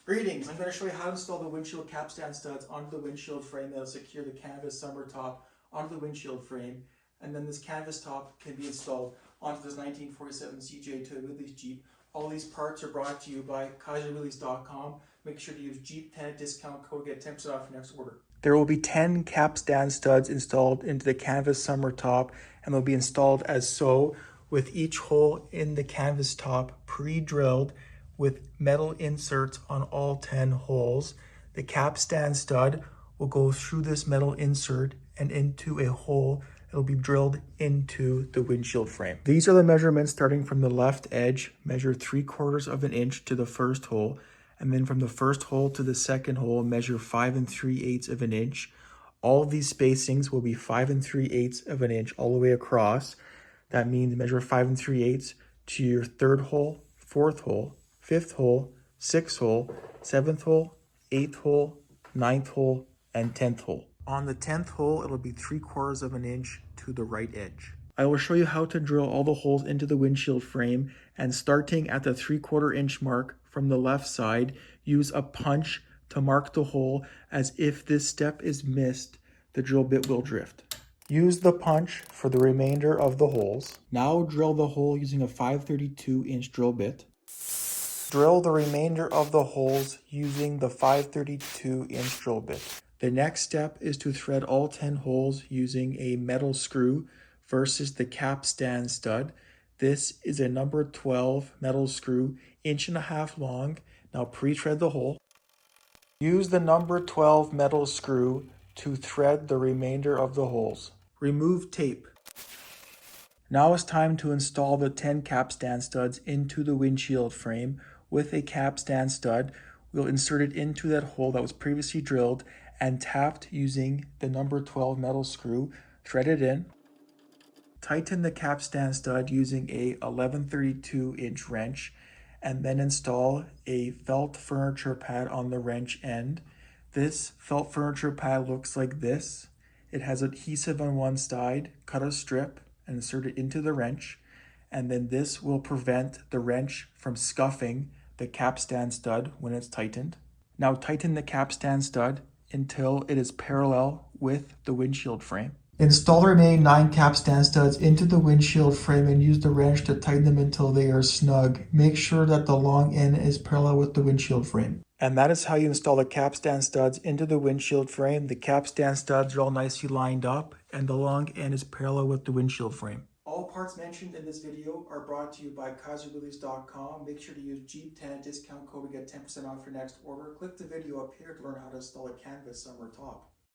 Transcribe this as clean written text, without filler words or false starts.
Greetings, I'm going to show you how to install the windshield cap stand studs onto the windshield frame that will secure the canvas summer top onto the windshield frame, and then this canvas top can be installed onto this 1947 CJ2A Willys Jeep. All these parts are brought to you by CJ2A Make sure to use Jeep 10 discount code to get 10% off your next order. There will be 10 cap stand studs installed into the canvas summer top, and they'll be installed as so, with each hole in the canvas top pre-drilled with metal inserts on all 10 holes. The cap stand stud will go through this metal insert and into a hole that will be drilled into the windshield frame. These are the measurements starting from the left edge. Measure 3/4 of an inch to the first hole, and then from the first hole to the second hole, measure 5 3/8 of an inch. All of these spacings will be 5 3/8 of an inch all the way across. That means measure 5 3/8 to your third hole, fourth hole, fifth hole, sixth hole, seventh hole, eighth hole, ninth hole, and 10th hole. On the 10th hole, it'll be 3/4 of an inch to the right edge. I will show you how to drill all the holes into the windshield frame, and starting at the 3/4 inch mark from the left side, use a punch to mark the hole, as if this step is missed, the drill bit will drift. Use the punch for the remainder of the holes. Now drill the hole using a 5/32 inch drill bit. Drill the remainder of the holes using the 5/32 inch drill bit. The next step is to thread all 10 holes using a metal screw versus the cap stand stud. This is a number 12 metal screw, 1.5 inches long. Now pre-thread the hole. Use the number 12 metal screw to thread the remainder of the holes. Remove tape. Now it's time to install the 10 cap stand studs into the windshield frame. With a cap stand stud, we'll insert it into that hole that was previously drilled and tapped using the number 12 metal screw. Thread it in. Tighten the cap stand stud using a 11/32 inch wrench, and then install a felt furniture pad on the wrench end. This felt furniture pad looks like this. It has adhesive on one side. Cut a strip and insert it into the wrench, and then this will prevent the wrench from scuffing the cap stand stud when it's tightened. Now tighten the cap stand stud until it is parallel with the windshield frame. Install the remaining 9 cap stand studs into the windshield frame and use the wrench to tighten them until they are snug. Make sure that the long end is parallel with the windshield frame. And that is how you install the cap stand studs into the windshield frame. The cap stand studs are all nicely lined up and the long end is parallel with the windshield frame. All parts mentioned in this video are brought to you by CJ2A. Make sure to use Jeep 10 discount code to get 10% off your next order. Click the video up here to learn how to install a canvas summer top.